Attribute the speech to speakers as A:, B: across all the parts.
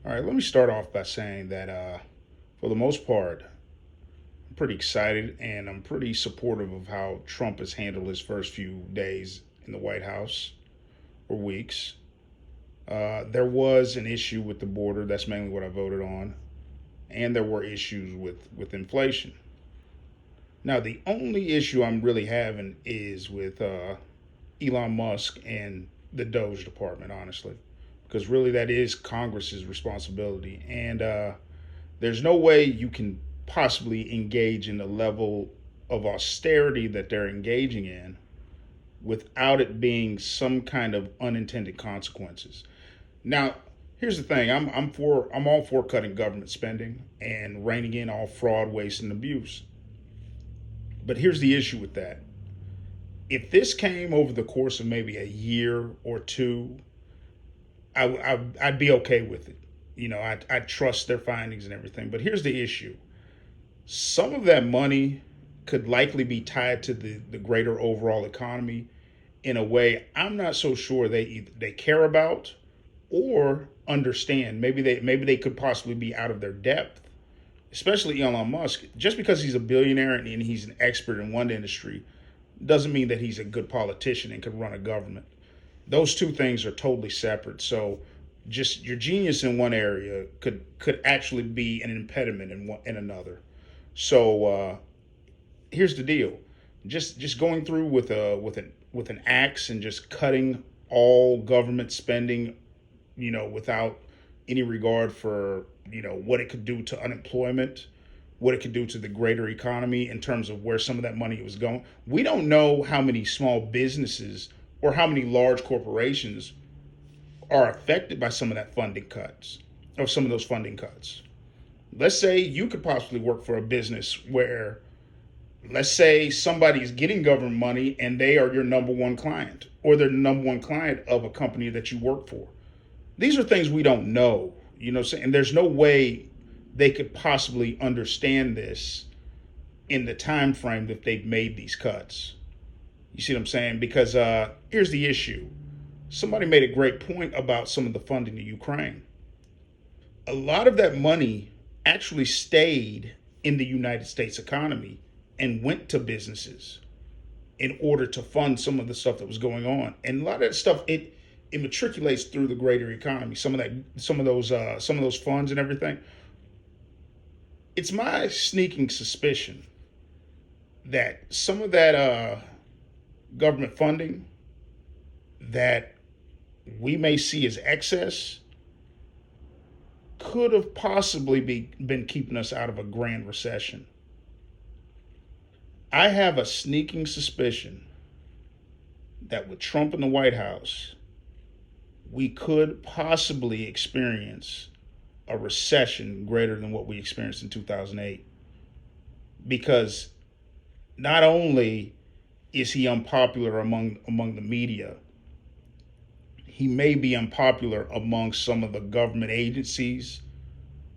A: All right, let me start off by saying that for the most part, I'm pretty excited and I'm pretty supportive of how Trump has handled his first few days in the White House or weeks. There was an issue with the border. That's mainly what I voted on. And there were issues with inflation. Now, the only issue I'm really having is with Elon Musk and the DOGE department, honestly, because really that is Congress's responsibility. And there's no way you can possibly engage in the level of austerity that they're engaging in without it being some kind of unintended consequences. Now, here's the thing: I'm all for cutting government spending and reining in all fraud, waste, and abuse. But here's the issue with that: if this came over the course of maybe a year or two, I'd be okay with it. I trust their findings and everything. But here's the issue: some of that money could likely be tied to the greater overall economy in a way I'm not so sure they care about or understand. Maybe they could possibly be out of their depth, especially Elon Musk. Just because he's a billionaire and he's an expert in one industry doesn't mean that he's a good politician and can run a government. Those two things are totally separate. So just your genius in one area could actually be an impediment in another. So here's the deal: just going through with an axe and just cutting all government spending, without any regard for what it could do to unemployment, what it could do to the greater economy in terms of where some of that money was going. We don't know how many small businesses or how many large corporations are affected by some of that funding cuts or some of those funding cuts. Let's say you could possibly work for a business where, let's say somebody's getting government money and they are your number one client or they're the number one client of a company that you work for. These are things we don't know, and there's no way they could possibly understand this in the time frame that they've made these cuts. You see what I'm saying? Because here's the issue. Somebody made a great point about some of the funding to Ukraine. A lot of that money actually stayed in the United States economy and went to businesses in order to fund some of the stuff that was going on. And a lot of that stuff it matriculates through the greater economy. Some of those funds and everything. It's my sneaking suspicion that some of that government funding that we may see as excess could have possibly been keeping us out of a grand recession. I have a sneaking suspicion that with Trump in the White House, we could possibly experience a recession greater than what we experienced in 2008. Because not only is he unpopular among the media, he may be unpopular among some of the government agencies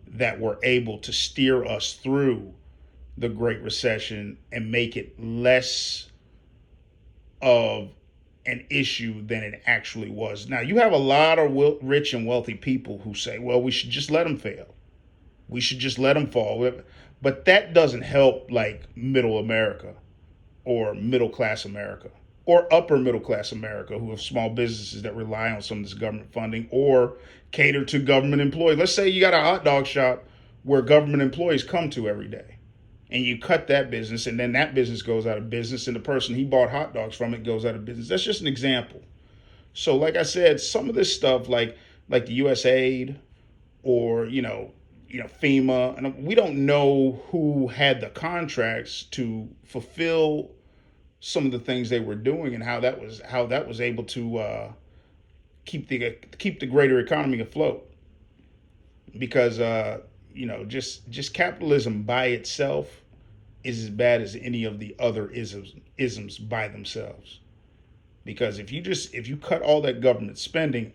A: that were able to steer us through the Great Recession and make it less of an issue than it actually was. Now, you have a lot of rich and wealthy people who say, well, we should just let them fail. We should just let them fall. But that doesn't help like middle America or middle class America or upper middle class America who have small businesses that rely on some of this government funding or cater to government employees. Let's say you got a hot dog shop where government employees come to every day, and you cut that business, and then that business goes out of business, and the person he bought hot dogs from it goes out of business. That's just an example. So, like I said, some of this stuff, like the USAID or FEMA, and we don't know who had the contracts to fulfill some of the things they were doing and how that was able to keep the greater economy afloat. Because just capitalism by itself is as bad as any of the other isms by themselves. Because if you cut all that government spending,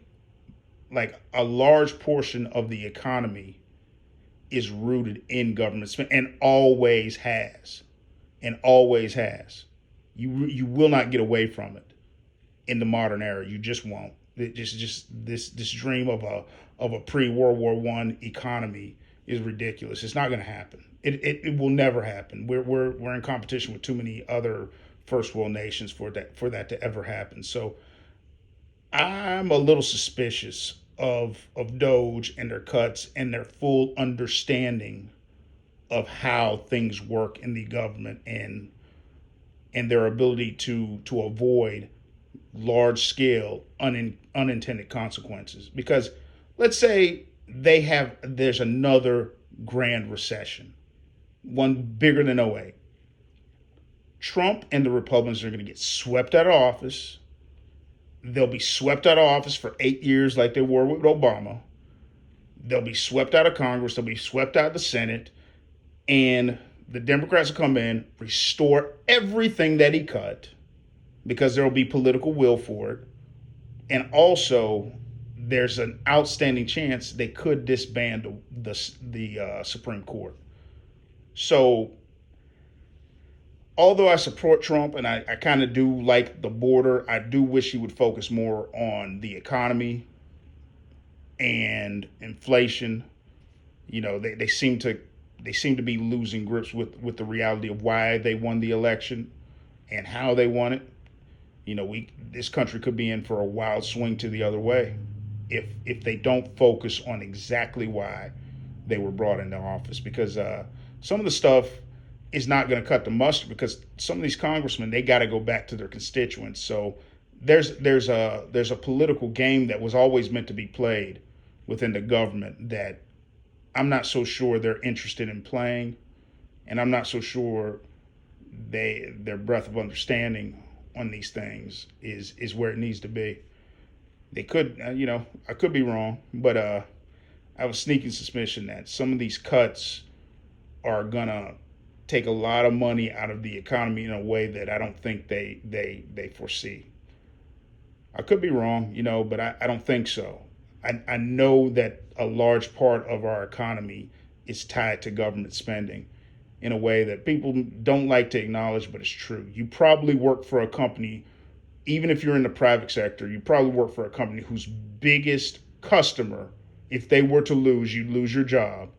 A: like a large portion of the economy is rooted in government spending and always has. You will not get away from it in the modern era. You just won't. Just this dream of a pre-World War I economy is ridiculous. It's not going to happen. It will never happen. We're in competition with too many other first world nations for that to ever happen. So I'm a little suspicious of Doge and their cuts and their full understanding of how things work in the government and their ability to avoid large scale unintended consequences. Because let's say there's another grand recession, one bigger than '08. Trump and the Republicans are going to get swept out of office. They'll be swept out of office for 8 years like they were with Obama. They'll be swept out of Congress. They'll be swept out of the Senate. And the Democrats will come in, restore everything that he cut because there will be political will for it. And also, there's an outstanding chance they could disband the Supreme Court. So, although I support Trump and I kind of do like the border, I do wish he would focus more on the economy and inflation. You know, they seem to be losing grips with the reality of why they won the election and how they won it. You know, this country could be in for a wild swing to the other way if they don't focus on exactly why they were brought into office. Because some of the stuff is not going to cut the mustard, because some of these congressmen, they got to go back to their constituents. So there's a political game that was always meant to be played within the government that I'm not so sure they're interested in playing, and I'm not so sure their breadth of understanding on these things is where it needs to be. They could, I could be wrong, but I have a sneaking suspicion that some of these cuts are gonna take a lot of money out of the economy in a way that I don't think they foresee. I could be wrong, but I don't think so. I know that a large part of our economy is tied to government spending in a way that people don't like to acknowledge, but it's true. You probably work for a company, even if you're in the private sector, you probably work for a company whose biggest customer, if they were to lose, you'd lose your job,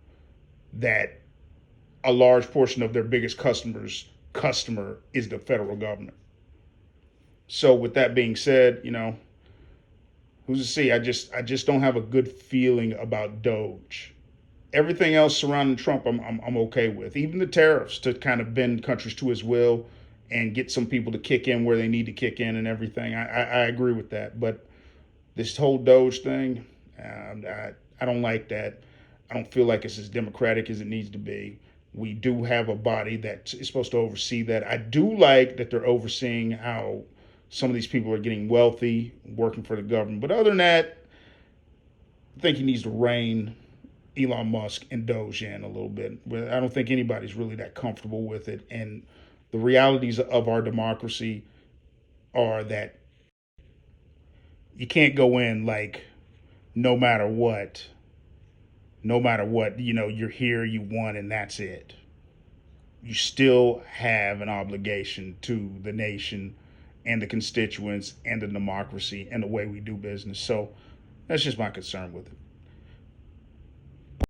A: that a large portion of their biggest customer is the federal government. So with that being said, who's to see? I just don't have a good feeling about Doge. Everything else surrounding Trump, I'm okay with. Even the tariffs to kind of bend countries to his will and get some people to kick in where they need to kick in and everything. I agree with that. But this whole Doge thing, I don't like that. I don't feel like it's as democratic as it needs to be. We do have a body that is supposed to oversee that. I do like that they're overseeing how some of these people are getting wealthy, working for the government. But other than that, I think he needs to rein Elon Musk and Doge in a little bit. I don't think anybody's really that comfortable with it. And the realities of our democracy are that you can't go in like no matter what, you're here, you won, and that's it. You still have an obligation to the nation and the constituents and the democracy and the way we do business. So that's just my concern with it.